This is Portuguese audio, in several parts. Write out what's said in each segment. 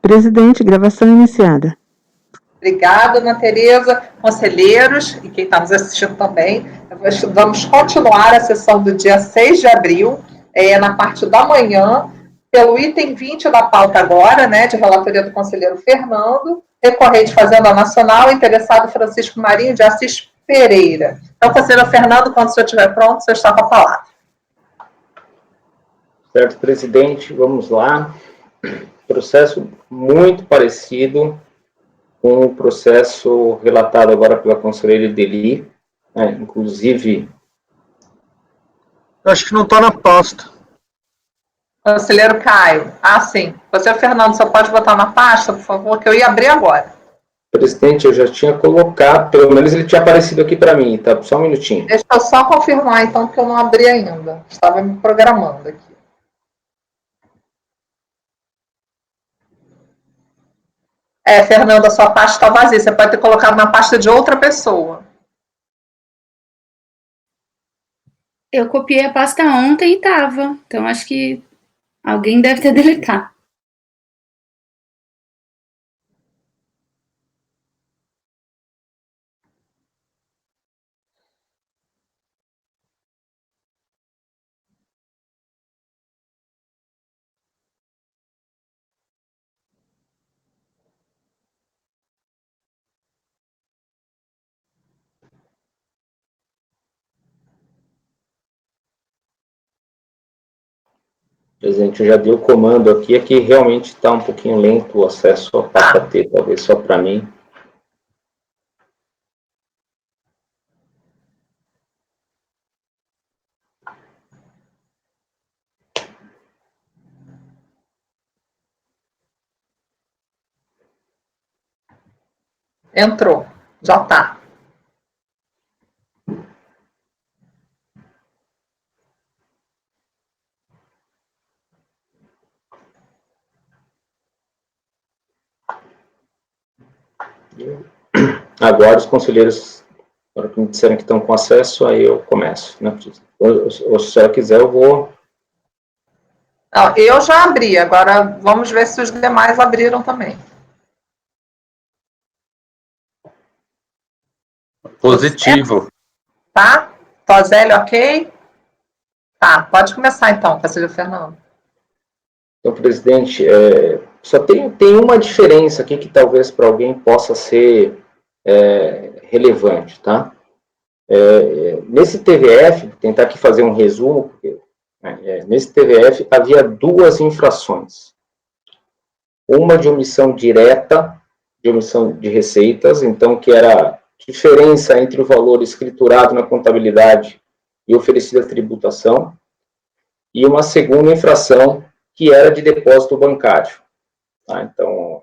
Presidente, gravação iniciada. Obrigada, Ana Tereza. Conselheiros e quem está nos assistindo também, vamos continuar a sessão do dia 6 de abril, na parte da manhã, pelo item 20 da pauta agora, de relatoria do conselheiro Fernando, recorrente Fazenda Nacional, interessado Francisco Marinho de Assis Pereira. Então, conselheiro Fernando, quando o senhor estiver pronto, o senhor está com a palavra. Certo, presidente, vamos lá. Processo muito parecido com o processo relatado agora pela conselheira Ideli, inclusive... Acho que não está na pasta. Conselheiro Caio. Sim. Conselheiro Fernando, só pode botar na pasta, por favor, que eu ia abrir agora. Presidente, eu já tinha colocado, pelo menos ele tinha aparecido aqui para mim, tá? Só um minutinho. Deixa eu só confirmar, então, que eu não abri ainda. Estava me programando aqui. Fernando, a sua pasta está vazia. Você pode ter colocado na pasta de outra pessoa. Eu copiei a pasta ontem e estava. Então, acho que alguém deve ter deletado. Presidente, eu já dei o comando aqui, é que realmente está um pouquinho lento o acesso à pasta T, talvez só para mim. Entrou. Já está. Agora os conselheiros, na hora que me disserem que estão com acesso, aí eu começo. Né? Ou se a senhora quiser, eu vou... Não, eu já abri, agora vamos ver se os demais abriram também. Positivo. Tá? Tozelli, ok? Tá, pode começar então, conselheiro Fernando. Então, presidente, só tem uma diferença aqui que talvez para alguém possa ser relevante, tá? Nesse TVF, vou tentar aqui fazer um resumo, porque nesse TVF havia duas infrações. Uma de omissão direta, de omissão de receitas, então que era a diferença entre o valor escriturado na contabilidade e oferecido à tributação, e uma segunda infração que era de depósito bancário. Tá? Então,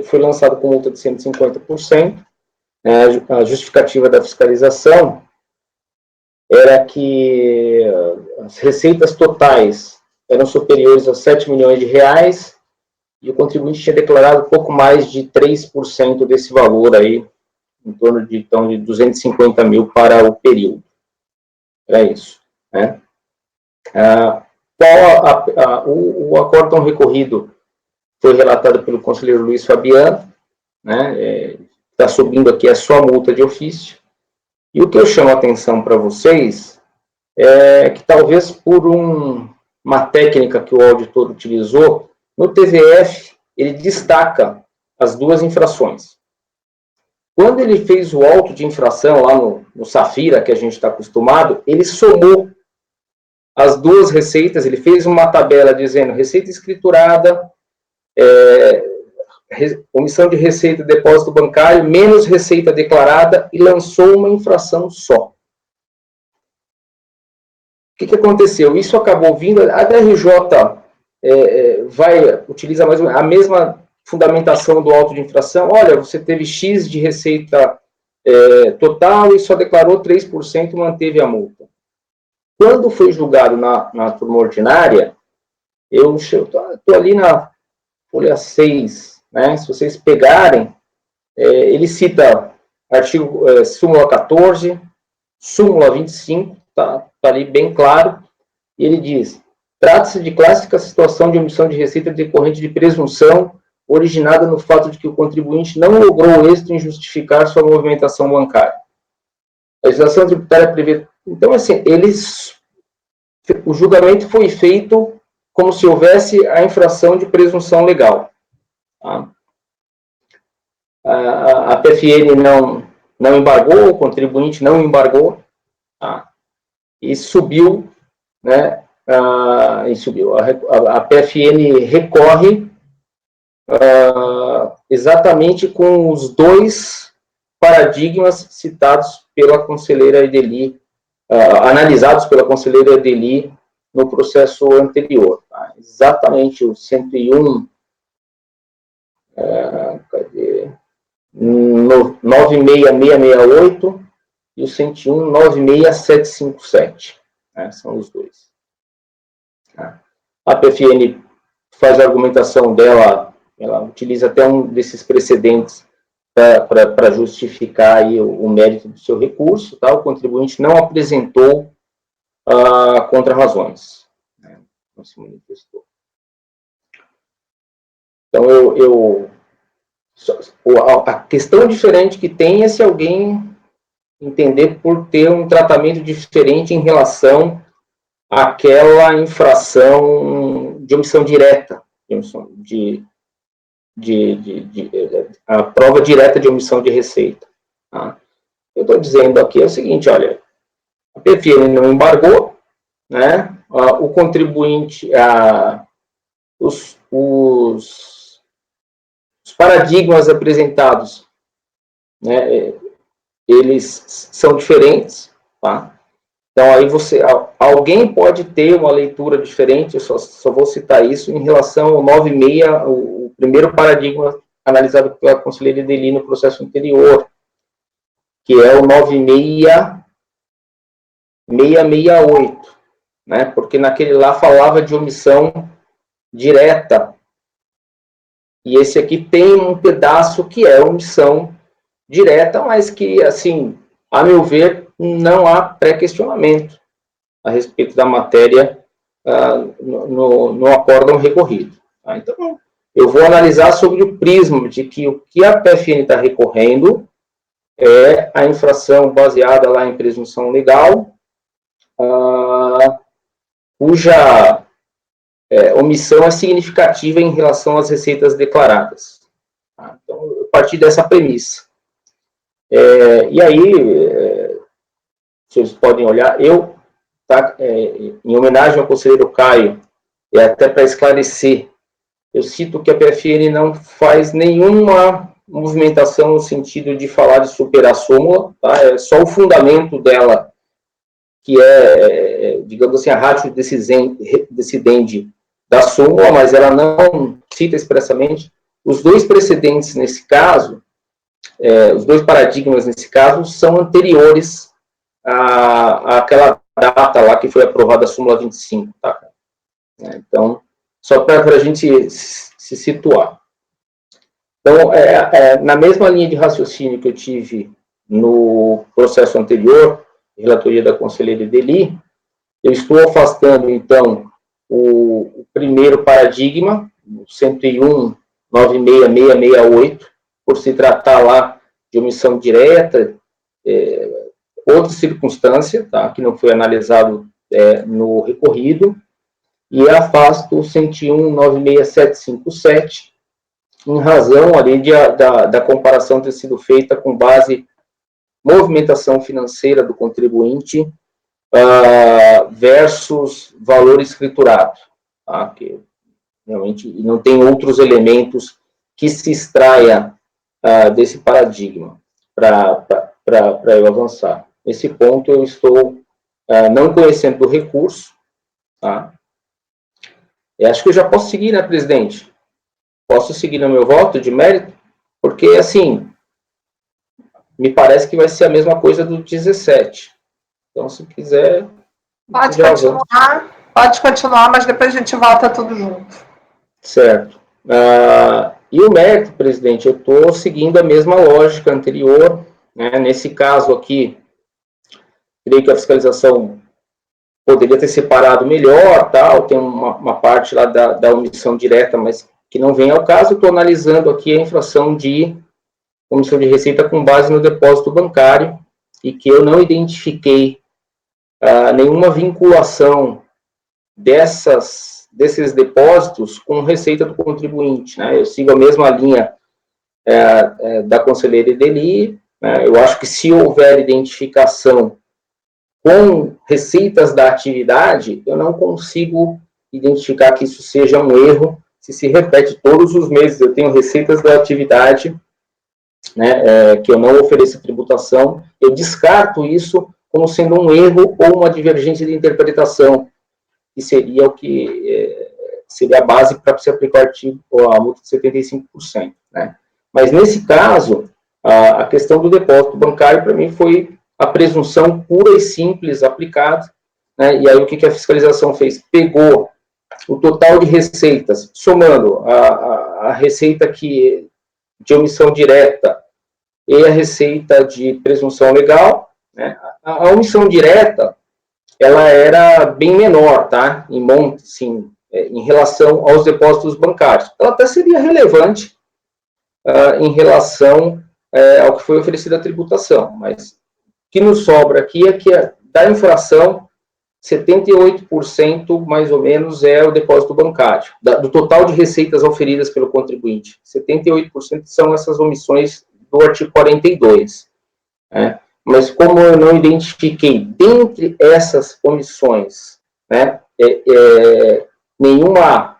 foi lançado com multa de 150%. A justificativa da fiscalização era que as receitas totais eram superiores a 7 milhões de reais e o contribuinte tinha declarado pouco mais de 3% desse valor aí, em torno de, então, de 250 mil para o período. Era isso. Né? O acórdão recorrido foi relatado pelo conselheiro Luiz Fabiano, né? Está subindo aqui a sua multa de ofício. E o que eu chamo a atenção para vocês é que talvez por uma técnica que o auditor utilizou, no TVF ele destaca as duas infrações. Quando ele fez o auto de infração lá no Safira, que a gente está acostumado, ele somou as duas receitas, ele fez uma tabela dizendo receita escriturada, omissão de receita, depósito bancário, menos receita declarada, e lançou uma infração só. O que aconteceu? Isso acabou vindo, a DRJ utiliza mais a mesma fundamentação do auto de infração. Olha, você teve X de receita total e só declarou 3% e manteve a multa. Quando foi julgado na turma ordinária, eu estou ali na folha 6, né? Se vocês pegarem, ele cita artigo súmula 14, súmula 25, tá ali bem claro, e ele diz, Trata-se de clássica situação de omissão de receita decorrente de presunção originada no fato de que o contribuinte não logrou êxito em justificar sua movimentação bancária. A legislação tributária prevê... Então, assim, o julgamento foi feito como se houvesse a infração de presunção legal. Tá? A PFN não embargou, o contribuinte não embargou, tá? E subiu, né? A PFN recorre exatamente com os dois paradigmas citados pela conselheira Edeli, analisados pela conselheira Edeli no processo anterior. Tá? Exatamente o 101, 96668 e o 101, 96757. Né? São os dois. Tá? A PFN faz a argumentação dela, ela utiliza até um desses precedentes para justificar aí o mérito do seu recurso, tá? O contribuinte não apresentou contrarrazões, né? Não se manifestou. Então, a questão diferente que tem é se alguém entender por ter um tratamento diferente em relação àquela infração de omissão direta, a prova direta de omissão de receita. Tá? Eu estou dizendo aqui o seguinte, olha, a PFN não embargou, né? O contribuinte, os paradigmas apresentados, né, eles são diferentes, tá? Então, aí alguém pode ter uma leitura diferente, eu só vou citar isso, em relação ao 96, o primeiro paradigma analisado pela conselheira Edeli no processo anterior, que é o 96668, né? Porque naquele lá falava de omissão direta, e esse aqui tem um pedaço que é omissão direta, mas que, assim, a meu ver, não há pré-questionamento a respeito da matéria no acórdão recorrido. Tá? Então, eu vou analisar sobre o prisma de que o que a PFN está recorrendo é a infração baseada lá em presunção legal, cuja omissão é significativa em relação às receitas declaradas. Tá? Então, eu parti dessa premissa. E aí, vocês podem olhar, em homenagem ao conselheiro Caio, e até para esclarecer, eu cito que a PFN não faz nenhuma movimentação no sentido de falar de superar a súmula, tá? É só o fundamento dela, que é, digamos assim, a ratio decidendi da súmula, mas ela não cita expressamente. Os dois precedentes nesse caso, os dois paradigmas nesse caso, são anteriores àquela data lá que foi aprovada a súmula 25, tá? Então, só para a gente se situar. Então, na mesma linha de raciocínio que eu tive no processo anterior, relatoria da conselheira Edeli, eu estou afastando, então, o primeiro paradigma, o 101, 96668, por se tratar lá de omissão direta, outra circunstância, tá, que não foi analisado no recorrido, e afasto o 101, 96757, em razão ali da comparação ter sido feita com base movimentação financeira do contribuinte versus valor escriturado, tá? Que realmente não tem outros elementos que se extraia desse paradigma para eu avançar. Nesse ponto, eu estou não conhecendo do recurso, tá? Eu acho que eu já posso seguir, né, presidente? Posso seguir no meu voto de mérito? Porque, assim, me parece que vai ser a mesma coisa do 17. Então, se quiser... Pode continuar, mas depois a gente volta tudo junto. Certo. E o mérito, presidente, eu estou seguindo a mesma lógica anterior, né? Nesse caso aqui, creio que a fiscalização poderia ter separado melhor, tal, tem uma parte lá da omissão direta, mas que não vem ao caso. Estou analisando aqui a infração de omissão de receita com base no depósito bancário e que eu não identifiquei nenhuma vinculação desses depósitos com receita do contribuinte, né? Eu sigo a mesma linha da conselheira Ideli, né? Eu acho que se houver identificação com receitas da atividade, eu não consigo identificar que isso seja um erro, se repete todos os meses. Eu tenho receitas da atividade, né, que eu não ofereço tributação, eu descarto isso como sendo um erro ou uma divergência de interpretação, que seria o que seria a base para se aplicar a multa de 75%. Né? Mas, nesse caso, a questão do depósito bancário, para mim, foi a presunção pura e simples aplicada, né? E aí o que a fiscalização fez? Pegou o total de receitas, somando a receita de omissão direta e a receita de presunção legal, né? A omissão direta, ela era bem menor, tá? Em monte, sim, em relação aos depósitos bancários. Ela até seria relevante em relação ao que foi oferecido à tributação, mas o que nos sobra aqui é que da infração, 78% mais ou menos é o depósito bancário, do total de receitas oferidas pelo contribuinte. 78% são essas omissões do artigo 42. Né? Mas como eu não identifiquei dentre essas omissões, né, nenhuma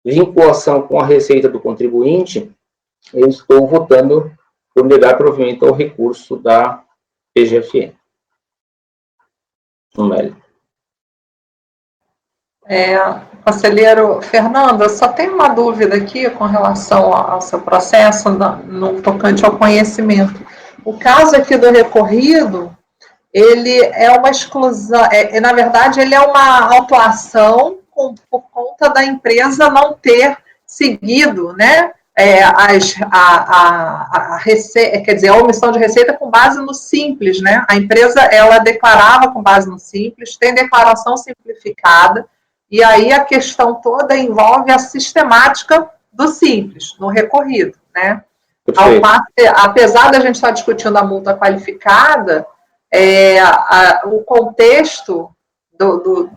vinculação com a receita do contribuinte, eu estou votando por negar provimento ao recurso da PGFN. No mérito. Conselheiro Fernando, eu só tenho uma dúvida aqui com relação ao seu processo no tocante ao conhecimento. O caso aqui do recorrido, ele é uma exclusão, na verdade, ele é uma autuação por conta da empresa não ter seguido, né, quer dizer, a omissão de receita com base no Simples, né? A empresa, ela declarava com base no Simples, tem declaração simplificada, e aí a questão toda envolve a sistemática do Simples, no recorrido, né? Apesar da gente estar discutindo a multa qualificada, o contexto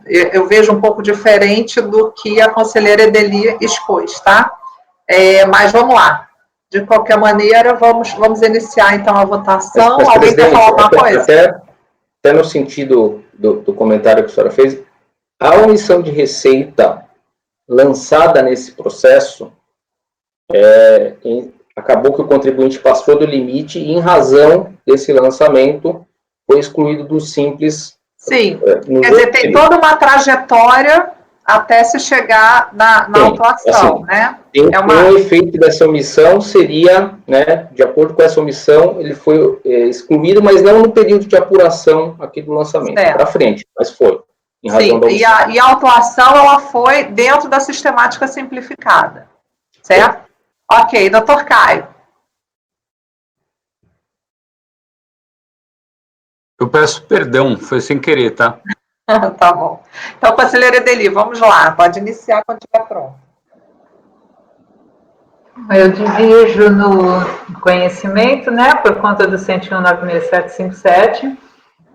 eu vejo um pouco diferente do que a conselheira Ideli expôs, tá? Mas vamos lá. De qualquer maneira, vamos iniciar então a votação. Mas, alguém quer falar alguma coisa? Até no sentido do comentário que a senhora fez, a omissão de receita lançada nesse processo, acabou que o contribuinte passou do limite e, em razão desse lançamento, foi excluído do Simples. Sim, quer dizer, tem toda uma trajetória até se chegar na autuação, assim, né? O efeito dessa omissão seria, né, de acordo com essa omissão, ele foi excluído, mas não no período de apuração aqui do lançamento, para frente, mas foi. Em razão da omissão. E a autuação, ela foi dentro da sistemática simplificada, certo? Ok, doutor Caio. Eu peço perdão, foi sem querer, tá? Tá bom. Então, conselheira Ideli, vamos lá, pode iniciar quando estiver pronto. Eu dirijo no conhecimento, né, por conta do 101.96757.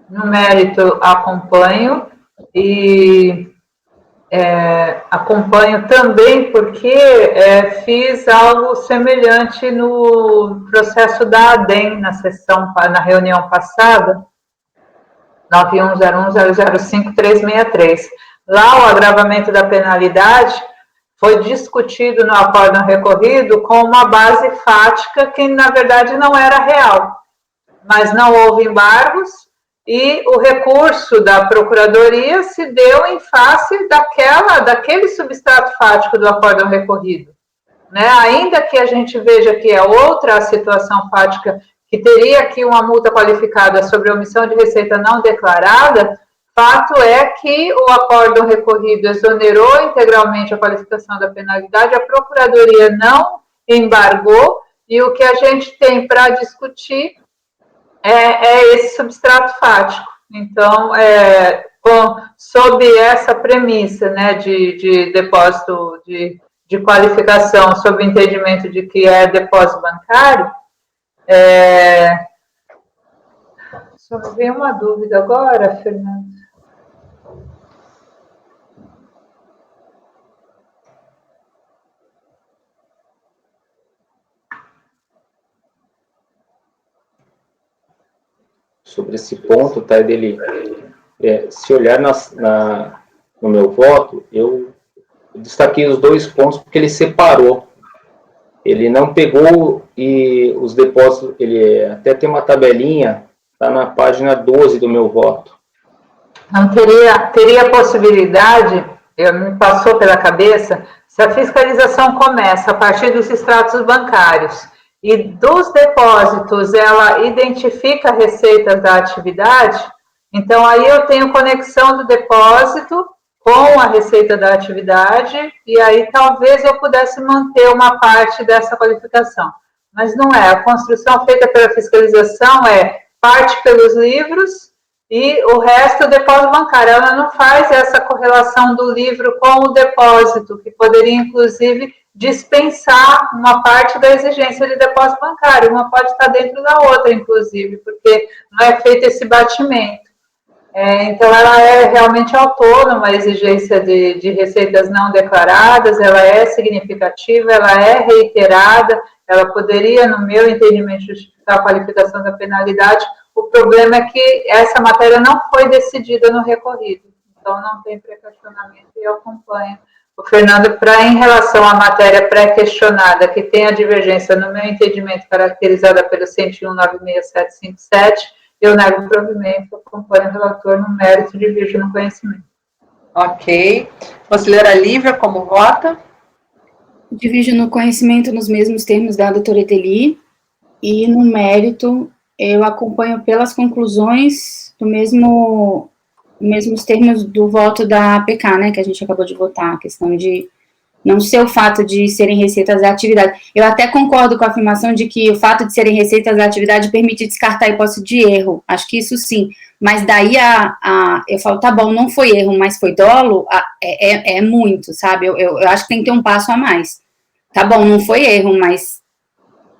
No mérito, acompanho e acompanho também porque fiz algo semelhante no processo da ADEM, na reunião passada, 9101005363. Lá, o agravamento da penalidade foi discutido no acórdão recorrido com uma base fática que, na verdade, não era real. Mas não houve embargos e o recurso da Procuradoria se deu em face daquele substrato fático do acórdão recorrido. Né? Ainda que a gente veja que é outra situação fática que teria aqui uma multa qualificada sobre omissão de receita não declarada, fato é que o acórdão recorrido exonerou integralmente a qualificação da penalidade, a Procuradoria não embargou, e o que a gente tem para discutir é esse substrato fático. Então, sob essa premissa, né, de depósito de qualificação, sob o entendimento de que é depósito bancário, só me veio uma dúvida agora, Fernando. Sobre esse ponto, tá, dele, se olhar no meu voto, eu destaquei os 2 pontos porque ele separou. Ele não pegou e os depósitos, ele até tem uma tabelinha, está na página 12 do meu voto. Não teria possibilidade, me passou pela cabeça, se a fiscalização começa a partir dos extratos bancários e dos depósitos ela identifica receitas da atividade, então aí eu tenho conexão do depósito com a receita da atividade, e aí talvez eu pudesse manter uma parte dessa qualificação. Mas não é. A construção feita pela fiscalização parte pelos livros e o resto é o depósito bancário. Ela não faz essa correlação do livro com o depósito, que poderia, inclusive, dispensar uma parte da exigência de depósito bancário. Uma pode estar dentro da outra, inclusive, porque não é feito esse batimento. Então, ela é realmente autônoma, a exigência de receitas não declaradas, ela é significativa, ela é reiterada, ela poderia, no meu entendimento, justificar a qualificação da penalidade. O problema é que essa matéria não foi decidida no recorrido, então não tem pré-questionamento e eu acompanho o Fernando em relação à matéria pré-questionada, que tem a divergência, no meu entendimento, caracterizada pelo 101.96757, eu nego o provimento, acompanho o relator no mérito, divirjo no conhecimento. Ok. Conselheira Lívia, como vota? Divirjo no conhecimento nos mesmos termos da doutora Edeli, e no mérito eu acompanho pelas conclusões mesmos termos do voto da APK, né, que a gente acabou de votar, a questão de não ser o fato de serem receitas da atividade. Eu até concordo com a afirmação de que o fato de serem receitas da atividade permite descartar a hipótese de erro, acho que isso sim, mas daí eu falo, tá bom, não foi erro, mas foi dolo, é muito, sabe, eu acho que tem que ter um passo a mais. Tá bom, não foi erro, mas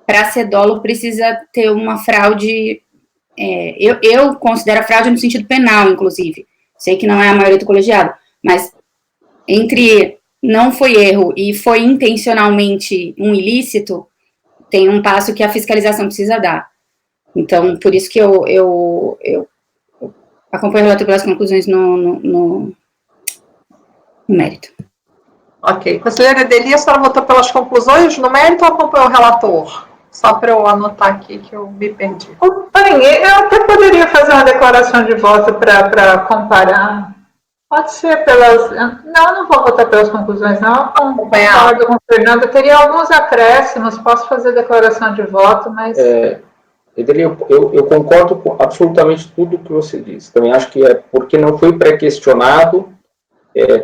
para ser dolo precisa ter uma fraude, eu considero a fraude no sentido penal, inclusive, sei que não é a maioria do colegiado, mas entre não foi erro e foi intencionalmente um ilícito, tem um passo que a fiscalização precisa dar. Então, por isso que eu acompanho o relator pelas conclusões no mérito. Ok. Conselheira Edeli, a senhora votou pelas conclusões no mérito ou acompanhou o relator? Só para eu anotar aqui que eu me perdi. Bem, eu até poderia fazer uma declaração de voto para comparar. Pode ser pelas... Não vou votar pelas conclusões, não. Concordo com o Fernando. Eu teria alguns acréscimos, posso fazer declaração de voto, mas... Edeli, eu concordo com absolutamente tudo que você disse. Também acho que é porque não foi pré-questionado,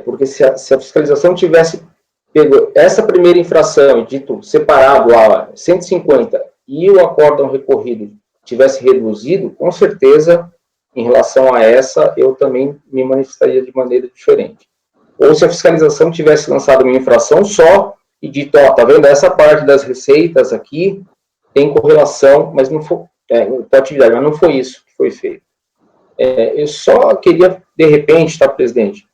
porque se a fiscalização tivesse pego essa primeira infração e dito separado a 150 e o acórdão recorrido tivesse reduzido, com certeza... Em relação a essa, eu também me manifestaria de maneira diferente. Ou se a fiscalização tivesse lançado uma infração só e dito, ó, tá vendo, essa parte das receitas aqui tem correlação, mas não foi, com a atividade, mas não foi isso que foi feito. Eu só queria, de repente, tá, presidente,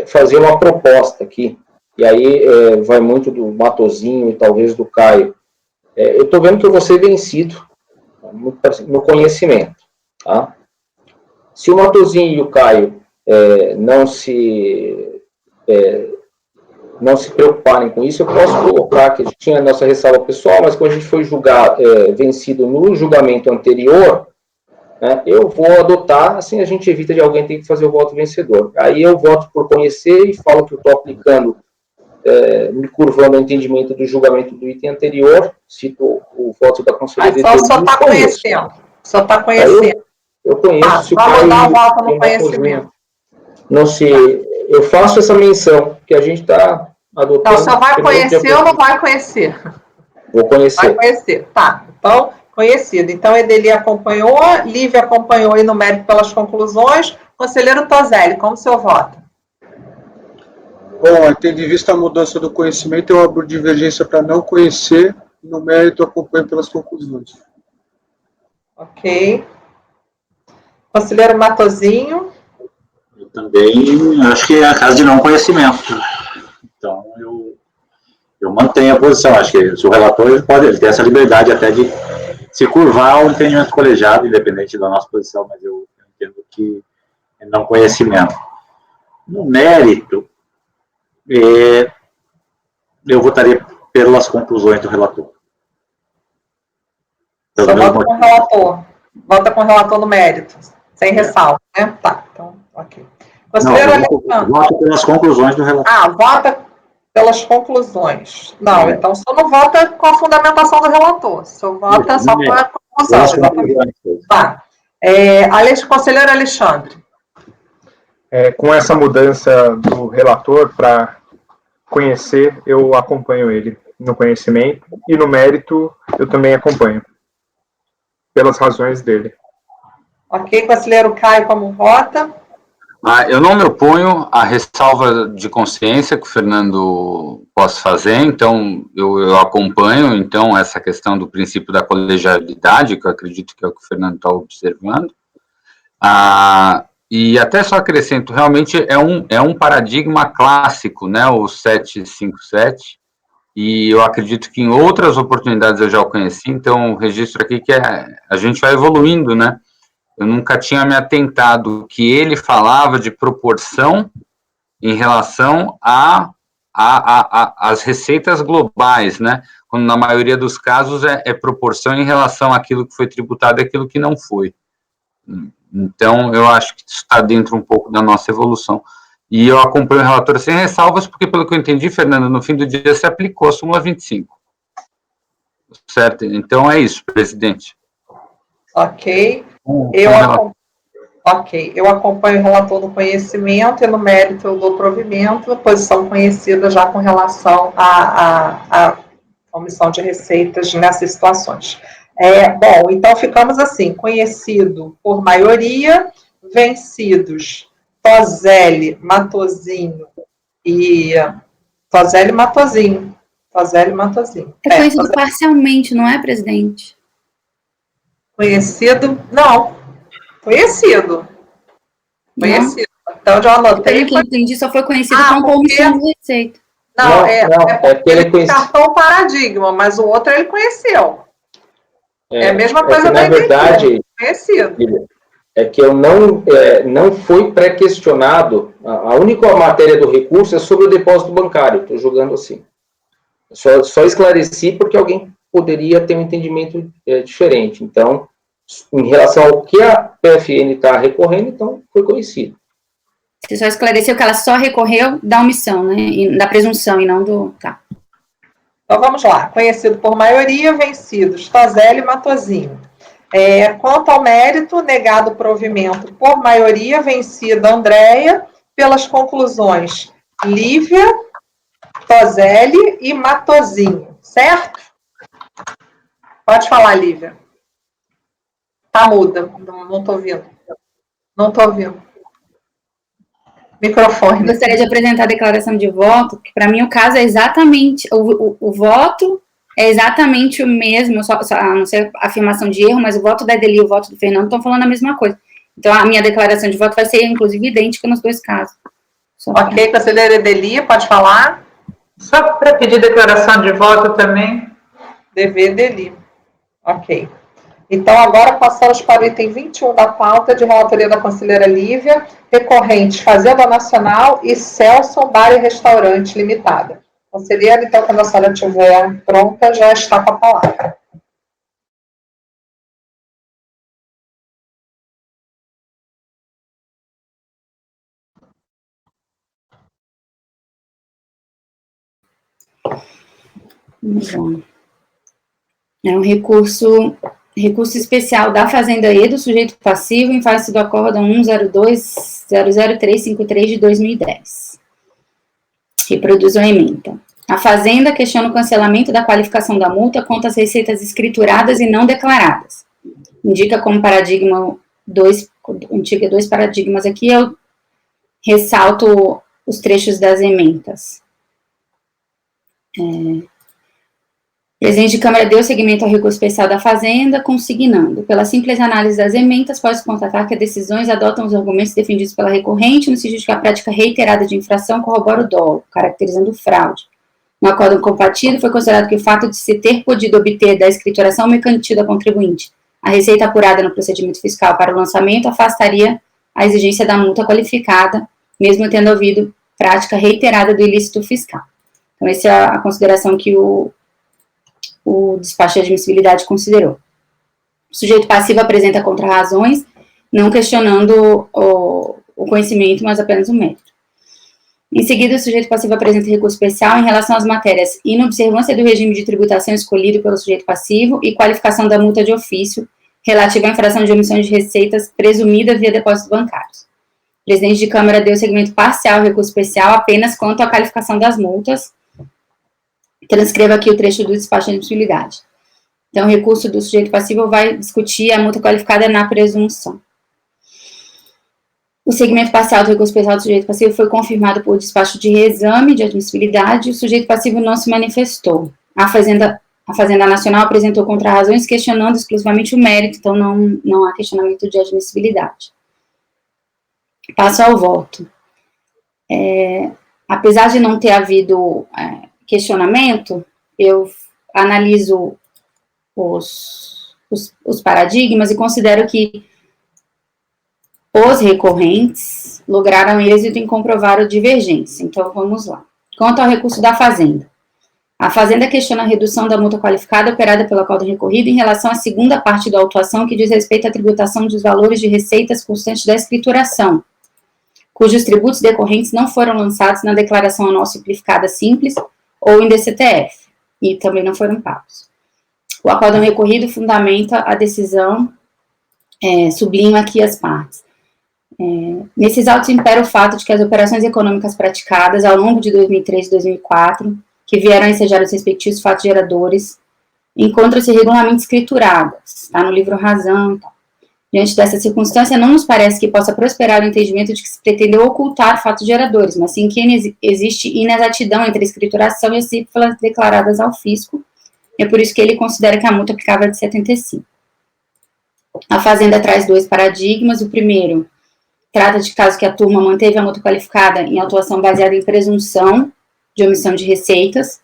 fazer uma proposta aqui, e aí vai muito do Matosinho e talvez do Caio. Eu estou vendo que eu vou ser vencido no conhecimento, tá? Se o Matosinho e o Caio não se preocuparem com isso, eu posso colocar que a gente tinha a nossa ressalva pessoal, mas quando a gente foi vencido no julgamento anterior, né, eu vou adotar, assim a gente evita de alguém ter que fazer o voto vencedor. Aí eu voto por conhecer e falo que eu estou aplicando, me curvando ao entendimento do julgamento do item anterior, cito o voto da conselheira. Só está conhecendo. Só está conhecendo. Eu conheço. Vamos dar o voto no conhecimento. Não se, eu faço essa menção, que a gente está adotando... Então, só vai conhecer ou não vai conhecer? Vou conhecer. Vai conhecer, tá. Então, conhecido. Então, Edeli acompanhou, Lívia acompanhou aí no mérito pelas conclusões, Conselheiro Toselli, como o senhor vota? Bom, tendo em vista a mudança do conhecimento, eu abro divergência para não conhecer, e no mérito acompanho pelas conclusões. Ok. Conselheiro Matosinho. Eu também acho que é a casa de não conhecimento. Então, eu mantenho a posição. Acho que se o relator ele tem essa liberdade até de se curvar ao entendimento colegiado, independente da nossa posição, mas eu entendo que é não conhecimento. No mérito, eu votaria pelas conclusões do relator. Só vota com o relator. Vota com o relator no mérito, sem ressalva, né? Tá, então, ok. Conselheiro Alexandre. Voto pelas conclusões do relator. Ah, vota pelas conclusões. Não, então só não vota com a fundamentação do relator. Só vota só com a conclusão. Exatamente. Tá. Conselheiro Alexandre. Com essa mudança do relator para conhecer, eu acompanho ele no conhecimento, e no mérito eu também acompanho, pelas razões dele. Ok, conselheiro Caio, como vota? Eu não me oponho à ressalva de consciência que o Fernando possa fazer, então eu acompanho então essa questão do princípio da colegialidade, que eu acredito que é o que o Fernando está observando. E até só acrescento, realmente é um paradigma clássico, né, o 757, e eu acredito que em outras oportunidades eu já o conheci, então o registro aqui que a gente vai evoluindo, né? Eu nunca tinha me atentado que ele falava de proporção em relação às receitas globais, né? Quando na maioria dos casos é proporção em relação àquilo que foi tributado e aquilo que não foi. Então, eu acho que isso está dentro um pouco da nossa evolução. E eu acompanho o relator sem ressalvas, porque, pelo que eu entendi, Fernando, no fim do dia se aplicou a súmula 25. Certo? Então, é isso, presidente. Ok. Eu acompanho o relator no conhecimento e no mérito eu dou provimento, posição conhecida já com relação à comissão de receitas nessas situações. Bom, então ficamos assim, conhecido por maioria, vencidos Toselli, Matosinho e... Toselli, Matosinho. É conhecido parcialmente, não é, presidente? Conhecido? Não. Conhecido. Então, já anotei. Pelo que eu entendi, só foi conhecido como comissão de receita. Não, porque ele descartou o paradigma, mas o outro ele conheceu. É a mesma coisa na verdade, conhecido. É que eu não fui pré-questionado. A única matéria do recurso é sobre o depósito bancário. Estou jogando assim. Só esclareci porque alguém poderia ter um entendimento diferente. Então, em relação ao que a PFN está recorrendo, então foi conhecido. Você só esclareceu que ela só recorreu da omissão, né? E da presunção e não do... Tá. Então, vamos lá. Conhecido por maioria, vencidos Toselli e Matosinho. Quanto ao mérito, negado provimento por maioria, vencida Andréia, pelas conclusões Lívia, Toselli e Matosinho, certo? Pode falar, Lívia. Tá muda, não estou ouvindo. Não estou ouvindo. Microfone. Gostaria de apresentar a declaração de voto, que para mim o caso é exatamente, o voto é exatamente o mesmo, a não ser afirmação de erro, mas o voto da Adeli e o voto do Fernando estão falando a mesma coisa. Então, a minha declaração de voto vai ser, inclusive, idêntica nos dois casos. Ok, conselheira Adeli, pode falar? Só para pedir declaração de voto também. Dever Adeli. Ok. Então, agora passamos para o item 21 da pauta, de relatoria da conselheira Lívia, recorrentes Fazenda Nacional e Celso Bar e Restaurante Limitada. Conselheira, então, quando a senhora estiver pronta, já está com a palavra. Bom. É um recurso especial da Fazenda E do sujeito passivo em face do acórdão 102.00353 de 2010. Reproduz a ementa. A Fazenda questiona o cancelamento da qualificação da multa contra as receitas escrituradas e não declaradas. Indica como paradigma 2 antiga 2 paradigmas aqui, eu ressalto os trechos das ementas. O presidente de Câmara deu seguimento ao recurso especial da Fazenda, consignando: pela simples análise das ementas, pode-se constatar que as decisões adotam os argumentos defendidos pela recorrente, no sentido de que a prática reiterada de infração corrobora o dolo, caracterizando fraude. No acordo compartido, foi considerado que o fato de se ter podido obter da escrituração mercantil da contribuinte a receita apurada no procedimento fiscal para o lançamento afastaria a exigência da multa qualificada, mesmo tendo havido prática reiterada do ilícito fiscal. Então, essa é a consideração que o despacho de admissibilidade considerou. O sujeito passivo apresenta contrarrazões, não questionando o conhecimento, mas apenas o mérito. Em seguida, o sujeito passivo apresenta recurso especial em relação às matérias inobservância do regime de tributação escolhido pelo sujeito passivo e qualificação da multa de ofício relativa à infração de omissão de receitas presumida via depósitos bancários. O presidente de Câmara deu seguimento parcial ao recurso especial apenas quanto à qualificação das multas. Transcreva aqui o trecho do despacho de admissibilidade. Então, o recurso do sujeito passivo vai discutir a multa qualificada na presunção. O segmento parcial do recurso especial do sujeito passivo foi confirmado por despacho de reexame de admissibilidade e o sujeito passivo não se manifestou. A Fazenda Nacional apresentou contrarrazões questionando exclusivamente o mérito, então não há questionamento de admissibilidade. Passo ao voto. Apesar de não ter havido questionamento, eu analiso os paradigmas e considero que os recorrentes lograram êxito em comprovar a divergência. Então, vamos lá. Quanto ao recurso da Fazenda. A Fazenda questiona a redução da multa qualificada operada pelo acordo recorrido em relação à segunda parte da autuação, que diz respeito à tributação dos valores de receitas constantes da escrituração, cujos tributos decorrentes não foram lançados na declaração anual simplificada simples ou em DCTF, e também não foram pagos. O acordo recorrido fundamenta a decisão, sublinha aqui as partes. Nesses autos impera o fato de que as operações econômicas praticadas ao longo de 2003 e 2004, que vieram a ensejar os respectivos fatos geradores, encontram-se regularmente escrituradas, está no livro Razão e tal. Diante dessa circunstância, não nos parece que possa prosperar o entendimento de que se pretendeu ocultar fatos geradores, mas sim que existe inexatidão entre a escrituração e as cifras declaradas ao fisco, é por isso que ele considera que a multa aplicável é de 75. A Fazenda traz 2 paradigmas. O primeiro trata de caso que a turma manteve a multa qualificada em autuação baseada em presunção de omissão de receitas.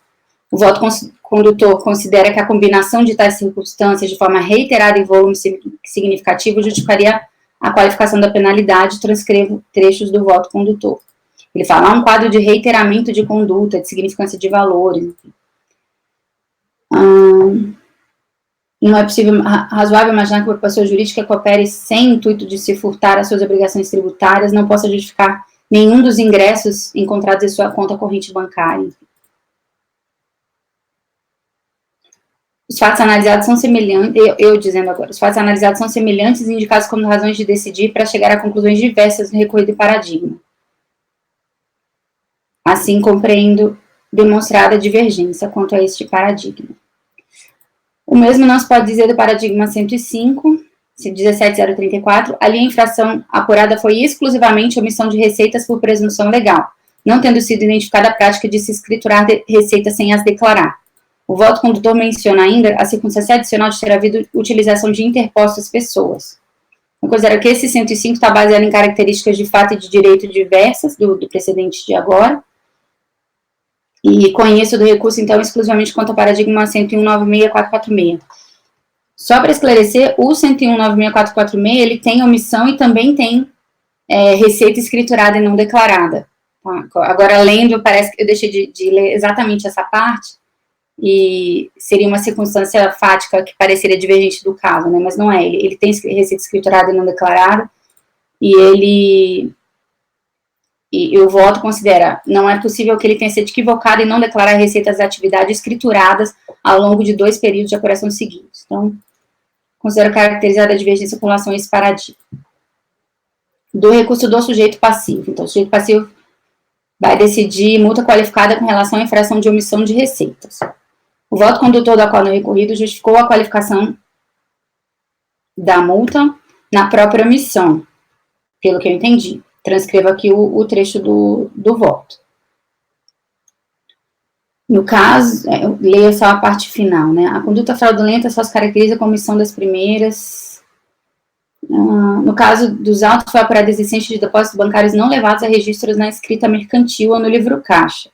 O voto condutor considera que a combinação de tais circunstâncias de forma reiterada e volume significativo justificaria a qualificação da penalidade. Transcrevo trechos do voto condutor. Ele fala: há um quadro de reiteramento de conduta, de significância de valores. Não é possível, razoável imaginar que uma pessoa jurídica que opere sem intuito de se furtar às suas obrigações tributárias não possa justificar nenhum dos ingressos encontrados em sua conta corrente bancária. Os fatos analisados são semelhantes, os fatos analisados são semelhantes e indicados como razões de decidir para chegar a conclusões diversas no recorrido e paradigma. Assim, compreendo demonstrada divergência quanto a este paradigma. O mesmo não se pode dizer do paradigma 105, 17034, ali a infração apurada foi exclusivamente omissão de receitas por presunção legal, não tendo sido identificada a prática de se escriturar receitas sem as declarar. O voto condutor menciona ainda a circunstância adicional de ter havido utilização de interpostas pessoas. Eu considero que esse 105 está baseado em características de fato e de direito diversas do precedente de agora, e conheço do recurso, então, exclusivamente quanto ao paradigma 101.96446. Só para esclarecer, o 101.96446, ele tem omissão e também tem receita escriturada e não declarada. Tá? Agora, lendo, parece que eu deixei de ler exatamente essa parte, e seria uma circunstância fática que pareceria divergente do caso, né? Mas não é. Ele tem receita escriturada e não declarada, e o voto considera, não é possível que ele tenha sido equivocado e não declarar receitas de atividade escrituradas ao longo de 2 períodos de apuração seguidos. Então, considero caracterizada a divergência com relação a esse paradigma. Do recurso do sujeito passivo. Então, o sujeito passivo vai decidir multa qualificada com relação à infração de omissão de receitas. O voto condutor do acordo recorrido justificou a qualificação da multa na própria omissão. pelo que eu entendi. Transcrevo aqui o trecho do voto. No caso, eu leio só a parte final, né? A conduta fraudulenta só se caracteriza como omissão das primeiras. No caso dos autos, foi apurada a existência de depósitos bancários não levados a registros na escrita mercantil ou no livro caixa,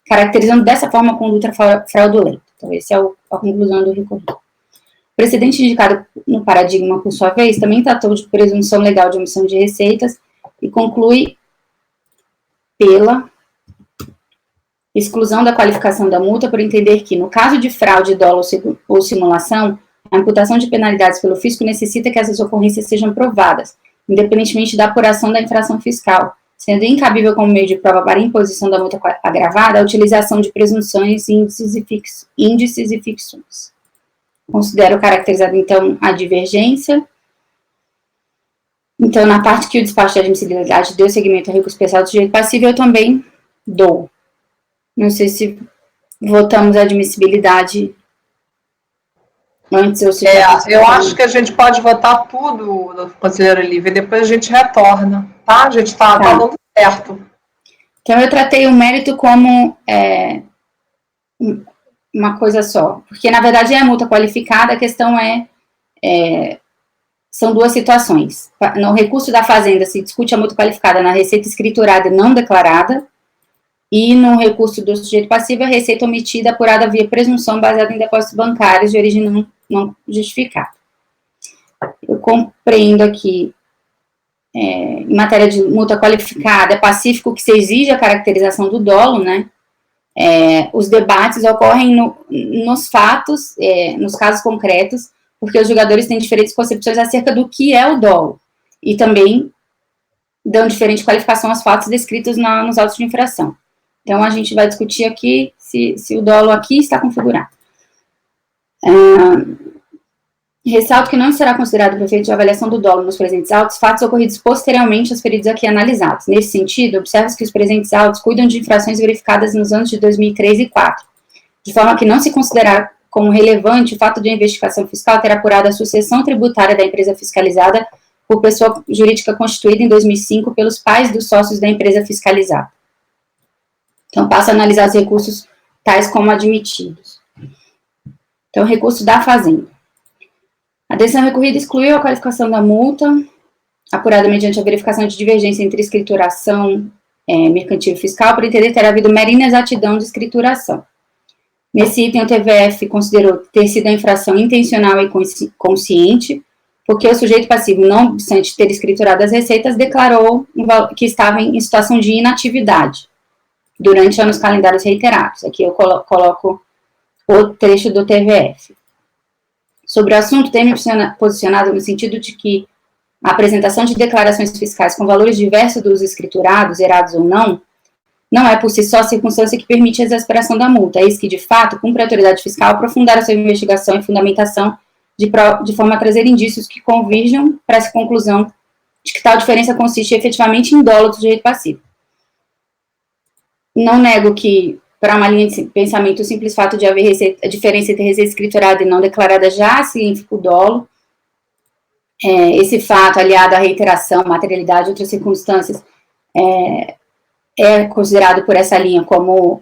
caracterizando dessa forma a conduta fraudulenta. Então, essa é a conclusão do recorrido. O precedente indicado no paradigma, por sua vez, também tratou de presunção legal de omissão de receitas e conclui pela exclusão da qualificação da multa por entender que, no caso de fraude, dolo ou simulação, a imputação de penalidades pelo fisco necessita que essas ocorrências sejam provadas, independentemente da apuração da infração fiscal, sendo incabível como meio de prova para a imposição da multa agravada a utilização de presunções, índices e ficções. Considero caracterizada, então, a divergência. Então, na parte que o despacho de admissibilidade deu seguimento ao recurso especial do sujeito passível, eu também dou. Não sei se votamos a admissibilidade antes ou se... eu acho que a gente pode votar tudo, conselheira Lívia, e depois a gente retorna, tá? A gente está dando certo. Então, eu tratei o mérito como uma coisa só, porque, na verdade, é a multa qualificada, a questão são duas situações. No recurso da Fazenda se discute a multa qualificada na receita escriturada e não declarada, e no recurso do sujeito passivo, a receita omitida apurada via presunção baseada em depósitos bancários de origem não justificada. Eu compreendo aqui, em matéria de multa qualificada, é pacífico que se exige a caracterização do dolo, né? Os debates ocorrem nos fatos, nos casos concretos, porque os julgadores têm diferentes concepções acerca do que é o dolo, e também dão diferente qualificação aos fatos descritos nos autos de infração. Então, a gente vai discutir aqui se o dolo aqui está configurado. Ressalto que não será considerado para efeito de avaliação do dolo nos presentes autos fatos ocorridos posteriormente aos feridos aqui analisados. Nesse sentido, observa-se que os presentes autos cuidam de infrações verificadas nos anos de 2003 e 2004, de forma que não se considerar como relevante o fato de a investigação fiscal ter apurado a sucessão tributária da empresa fiscalizada por pessoa jurídica constituída em 2005 pelos pais dos sócios da empresa fiscalizada. Então, passo a analisar os recursos tais como admitidos. Então, recurso da Fazenda. A decisão recorrida excluiu a qualificação da multa, apurada mediante a verificação de divergência entre escrituração mercantil e fiscal, por entender ter havido mera inexatidão de escrituração. Nesse item, o TVF considerou ter sido a infração intencional e consciente, porque o sujeito passivo, não obstante ter escriturado as receitas, declarou que estava em situação de inatividade durante anos calendários reiterados. Aqui eu coloco o trecho do TVF. Sobre o assunto, tenho me posicionado no sentido de que a apresentação de declarações fiscais com valores diversos dos escriturados, erados ou não é por si só a circunstância que permite a exasperação da multa. É isso que, de fato, cumpre a autoridade fiscal aprofundar a sua investigação e fundamentação de forma a trazer indícios que convirjam para essa conclusão de que tal diferença consiste efetivamente em dolo do sujeito passivo. Não nego que, para uma linha de pensamento, o simples fato de haver a diferença entre receita escriturada e não declarada já significa o dolo. Esse fato, aliado à reiteração, materialidade e outras circunstâncias, é considerado por essa linha como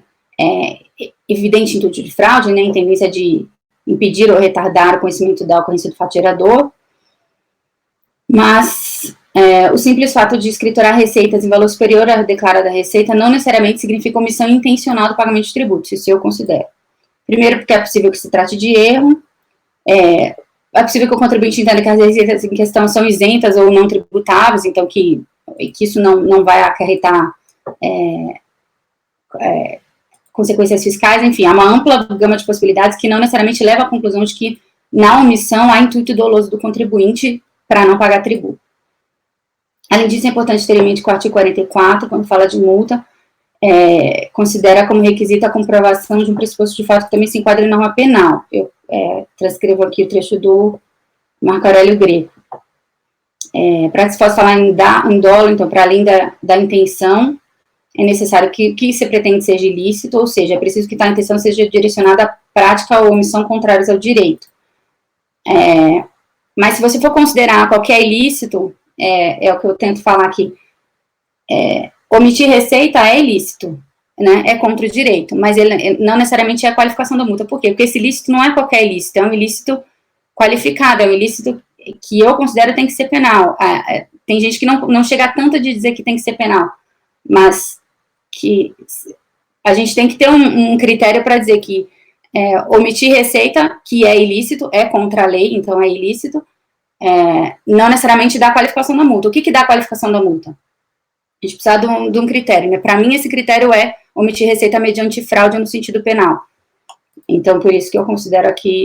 evidente intuito de fraude, né, em tendência de impedir ou retardar o conhecimento da ocorrência do fato gerador. Mas o simples fato de escriturar receitas em valor superior à declarada receita não necessariamente significa omissão intencional do pagamento de tributos, isso eu considero. Primeiro, porque é possível que se trate de erro, é possível que o contribuinte entenda que as receitas em questão são isentas ou não tributáveis, então que isso não vai acarretar consequências fiscais, enfim, há uma ampla gama de possibilidades que não necessariamente leva à conclusão de que na omissão há intuito doloso do contribuinte para não pagar tributo. Além disso, é importante ter em mente que o artigo 44, quando fala de multa, considera como requisito a comprovação de um pressuposto de fato que também se enquadra em norma penal. Eu transcrevo aqui o trecho do Marco Aurélio Greco. Para que se possa falar em dolo, então, para além da intenção, é necessário que se pretende seja ilícito, ou seja, é preciso que tal intenção seja direcionada à prática ou omissão contrárias ao direito. Mas se você for considerar qualquer ilícito, é o que eu tento falar aqui. Omitir receita é ilícito, né? É contra o direito, mas ele não necessariamente é a qualificação da multa. Por quê? Porque esse ilícito não é qualquer ilícito, é um ilícito qualificado, é um ilícito que eu considero tem que ser penal. Tem gente que não chega tanto de dizer que tem que ser penal, mas que a gente tem que ter um critério para dizer que omitir receita, que é ilícito, é contra a lei, então é ilícito, não necessariamente dá a qualificação da multa. O que dá a qualificação da multa? A gente precisa de um critério, né? Para mim, esse critério é omitir receita mediante fraude no sentido penal. Então, por isso que eu considero aqui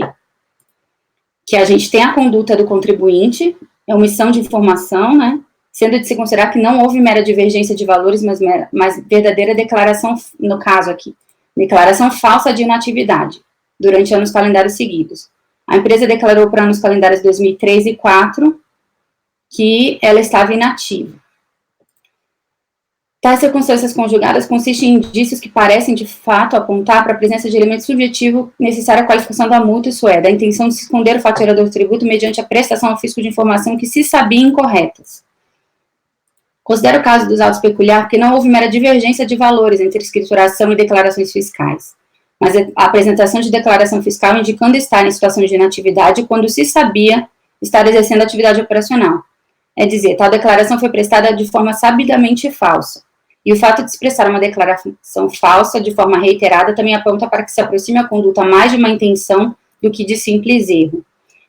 que a gente tem a conduta do contribuinte, omissão de informação, né? Sendo de se considerar que não houve mera divergência de valores, mas verdadeira declaração, no caso aqui, declaração falsa de inatividade, durante anos calendários seguidos. A empresa declarou para anos calendários 2003 e 2004 que ela estava inativa. Tais circunstâncias conjugadas consistem em indícios que parecem, de fato, apontar para a presença de elemento subjetivo necessário à qualificação da multa, isso é, da intenção de se esconder o faturador do tributo mediante a prestação ao fisco de informação que se sabia incorretas. Considero o caso dos autos peculiar porque não houve mera divergência de valores entre escrituração e declarações fiscais, mas a apresentação de declaração fiscal indicando estar em situação de inatividade quando se sabia estar exercendo atividade operacional. É dizer, tal declaração foi prestada de forma sabidamente falsa. E o fato de se prestar uma declaração falsa de forma reiterada também aponta para que se aproxime a conduta mais de uma intenção do que de simples erro.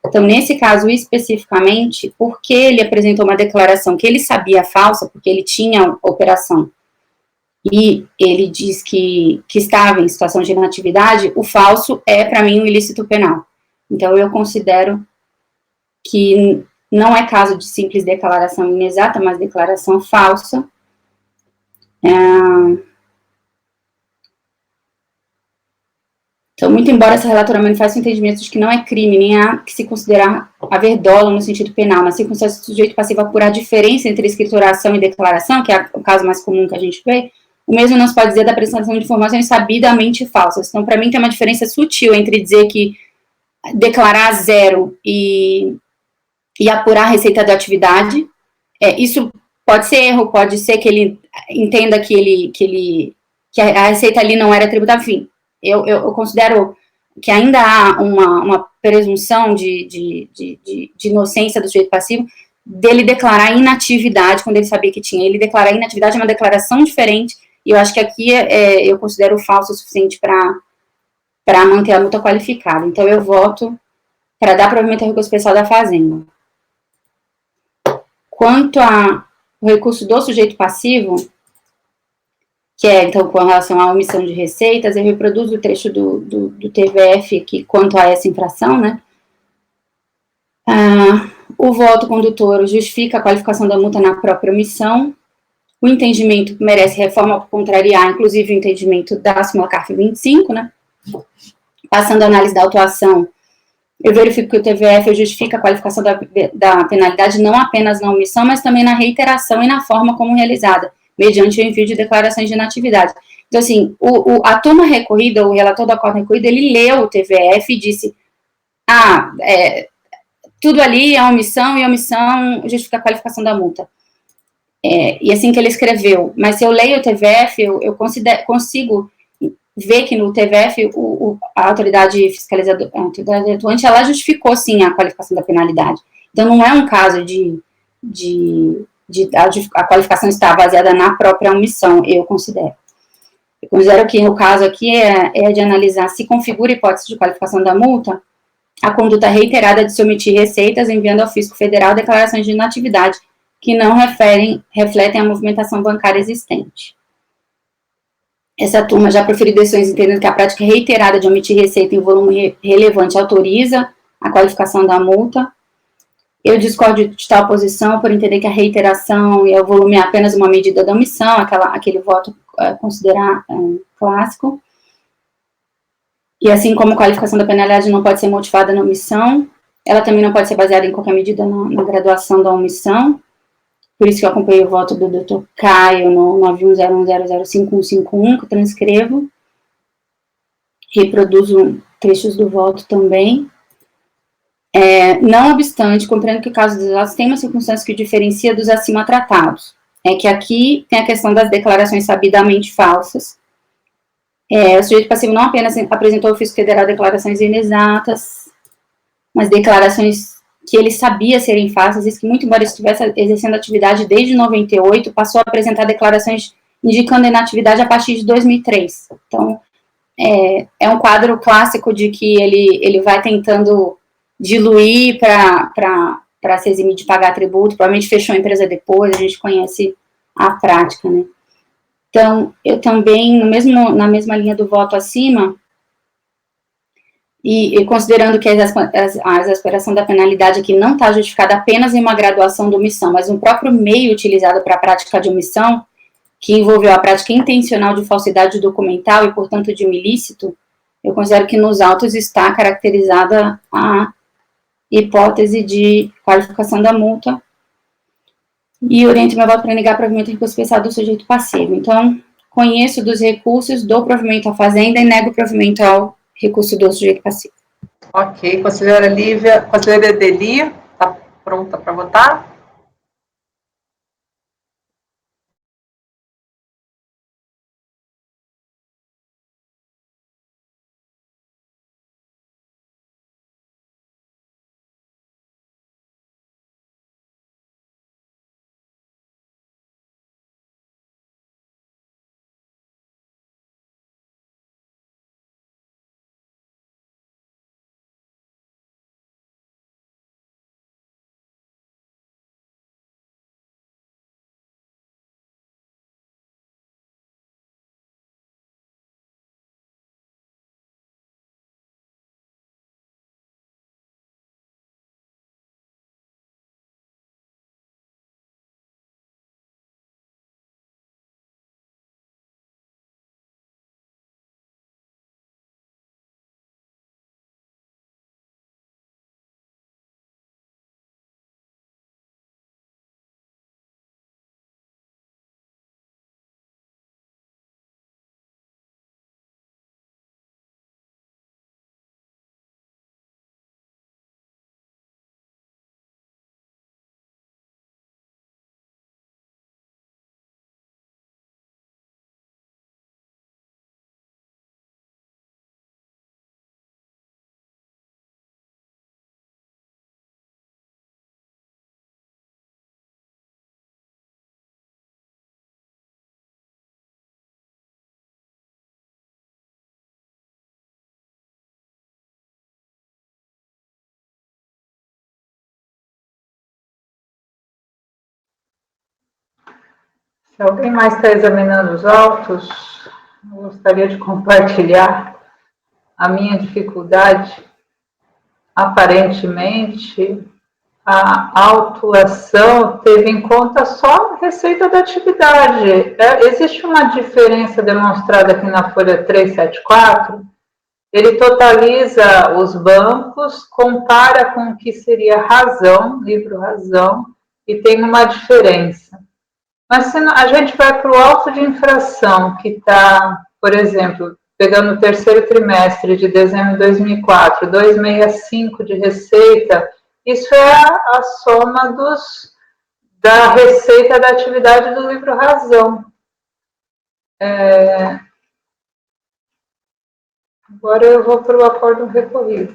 Então, nesse caso especificamente, porque ele apresentou uma declaração que ele sabia falsa, porque ele tinha operação, e ele diz que estava em situação de inatividade, o falso é, para mim, um ilícito penal. Então, eu considero que não é caso de simples declaração inexata, mas declaração falsa. Então, muito embora essa relatora manifeste o entendimento de que não é crime, nem há que se considerar haver dolo no sentido penal, nas circunstâncias do sujeito passivo apurar a diferença entre escrituração e declaração, que é o caso mais comum que a gente vê, o mesmo não se pode dizer da prestação de informações sabidamente falsas. Então, para mim, tem uma diferença sutil entre dizer que declarar zero e apurar a receita da atividade. Isso pode ser erro, pode ser que ele entenda que a receita ali não era tributável, enfim. Eu considero que ainda há uma presunção de inocência do sujeito passivo dele declarar inatividade quando ele sabia que tinha. Ele declarar inatividade é uma declaração diferente, e eu acho que aqui eu considero falso o suficiente para manter a multa qualificada. Então, eu voto para dar provimento ao recurso especial da Fazenda. Quanto ao recurso do sujeito passivo, que é, então, com relação à omissão de receitas, eu reproduzo o trecho do TVF aqui quanto a essa infração, né? O voto condutor justifica a qualificação da multa na própria omissão. O entendimento merece reforma por contrariar, inclusive, o entendimento da súmula CARF 25, né? Passando a análise da autuação, eu verifico que o TVF justifica a qualificação da penalidade não apenas na omissão, mas também na reiteração e na forma como realizada, mediante o envio de declarações de inatividade. Então, assim, a turma recorrida, o relator do acordo recorrido, ele leu o TVF e disse, tudo ali é omissão, e omissão justifica a qualificação da multa. E assim que ele escreveu. Mas se eu leio o TVF, eu consigo ver que no TVF a autoridade fiscalizadora, a autoridade atuante, ela justificou, sim, a qualificação da penalidade. Então, não é um caso a qualificação está baseada na própria omissão, eu considero. Eu considero que o caso aqui é de analisar se configura hipótese de qualificação da multa a conduta reiterada de se omitir receitas enviando ao Fisco Federal declarações de inatividade que não refletem a movimentação bancária existente. Essa turma já proferiu decisões entendendo que a prática reiterada de omitir receita em volume relevante autoriza a qualificação da multa. Eu discordo de tal posição por entender que a reiteração e o volume é apenas uma medida da omissão, aquele voto considerar clássico. E assim como a qualificação da penalidade não pode ser motivada na omissão, ela também não pode ser baseada em qualquer medida na graduação da omissão. Por isso que eu acompanhei o voto do Dr. Caio no 9101005151, que eu transcrevo. Reproduzo trechos do voto também. Não obstante, compreendo que o caso dos autos tem uma circunstância que o diferencia dos acima tratados. É que aqui tem a questão das declarações sabidamente falsas. O sujeito passivo não apenas apresentou ao fisco federal declarações inexatas, mas declarações que ele sabia serem falsas, e que, muito embora estivesse exercendo atividade desde 98, passou a apresentar declarações indicando inatividade a partir de 2003. Então, é um quadro clássico de que ele vai tentando diluir para se eximir de pagar tributo, provavelmente fechou a empresa depois, a gente conhece a prática, né? Então, eu também, na mesma linha do voto acima, e considerando que a exasperação da penalidade aqui não está justificada apenas em uma graduação de omissão, mas um próprio meio utilizado para a prática de omissão, que envolveu a prática intencional de falsidade documental e, portanto, de um ilícito, eu considero que nos autos está caracterizada a hipótese de qualificação da multa e oriento meu voto para negar provimento recurso especial do sujeito passivo. Então, conheço dos recursos, dou provimento à fazenda e nego provimento ao recurso do sujeito passivo. Ok, conselheira Lívia, conselheira Edeli, está pronta para votar? Se alguém mais está examinando os autos, eu gostaria de compartilhar a minha dificuldade. Aparentemente, a autuação teve em conta só a receita da atividade. Existe uma diferença demonstrada aqui na folha 374. Ele totaliza os bancos, compara com o que seria razão, livro razão, e tem uma diferença. Mas se a gente vai para o auto de infração, que está, por exemplo, pegando o terceiro trimestre de dezembro de 2004, 265 de receita, isso é a soma da receita da atividade do livro razão. Agora eu vou para o acordo recorrido.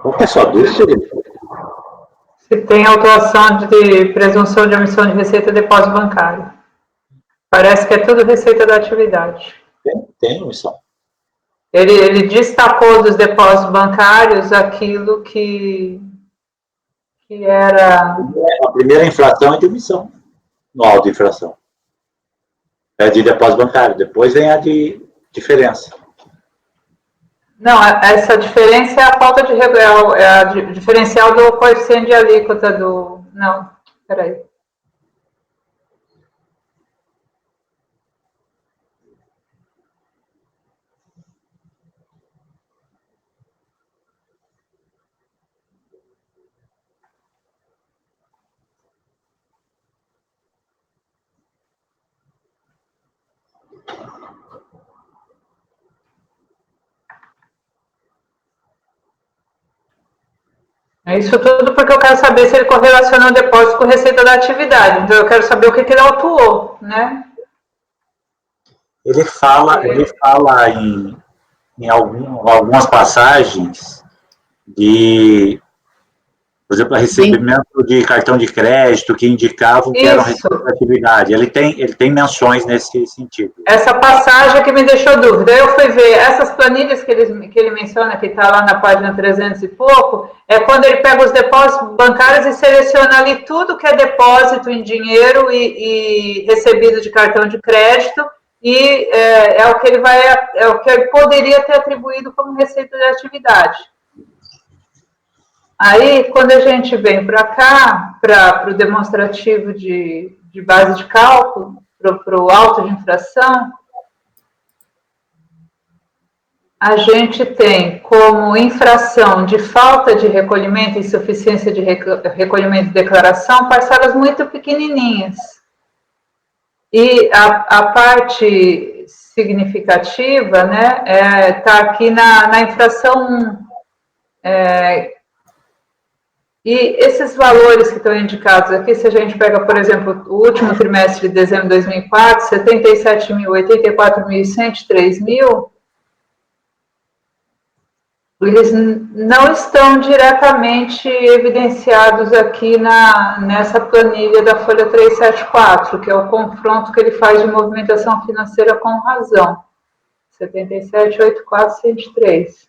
Qual que é a sua dúvida? Se tem autuação de presunção de omissão de receita de depósito bancário. Parece que é tudo receita da atividade. Tem omissão. Ele destacou dos depósitos bancários aquilo que era... A primeira infração é de omissão, no auto de infração. É de depósito bancário, depois vem a de diferença. Não, essa diferença é a falta de... é a diferencial do coeficiente de alíquota do... Não, peraí. É isso tudo porque eu quero saber se ele correlaciona o depósito com receita da atividade. Então, eu quero saber o que ele autuou, né? Ele fala em algumas passagens de, por exemplo, recebimento de cartão de crédito que indicavam que era uma receita da atividade. Ele tem menções nesse sentido. Essa passagem que me deixou dúvida. Eu fui ver essas planilhas que ele menciona, que está lá na página 300 e pouco, é quando ele pega os depósitos bancários e seleciona ali tudo que é depósito em dinheiro e recebido de cartão de crédito, e é o que ele poderia ter atribuído como receita de atividade. Aí, quando a gente vem para cá, para o demonstrativo de base de cálculo, para o auto de infração, a gente tem como infração de falta de recolhimento e insuficiência de recolhimento de declaração parcelas muito pequenininhas. E a parte significativa, né, está aqui na infração 1. E esses valores que estão indicados aqui, se a gente pega, por exemplo, o último trimestre de dezembro de 2004, 77.000, 84.100, 3.000, eles não estão diretamente evidenciados aqui nessa planilha da folha 374, que é o confronto que ele faz de movimentação financeira com razão. 77.84.103.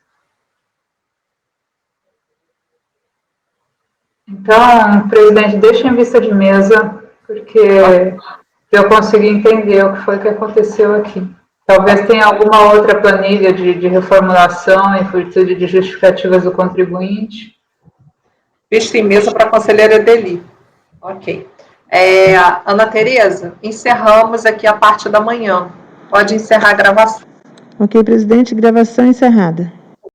Então, presidente, deixa em vista de mesa, porque eu consegui entender o que foi que aconteceu aqui. Talvez tenha alguma outra planilha de reformulação em virtude de justificativas do contribuinte. Vista em mesa para a conselheira Edeli. Ok. Ana Tereza, encerramos aqui a parte da manhã. Pode encerrar a gravação. Ok, presidente, gravação encerrada.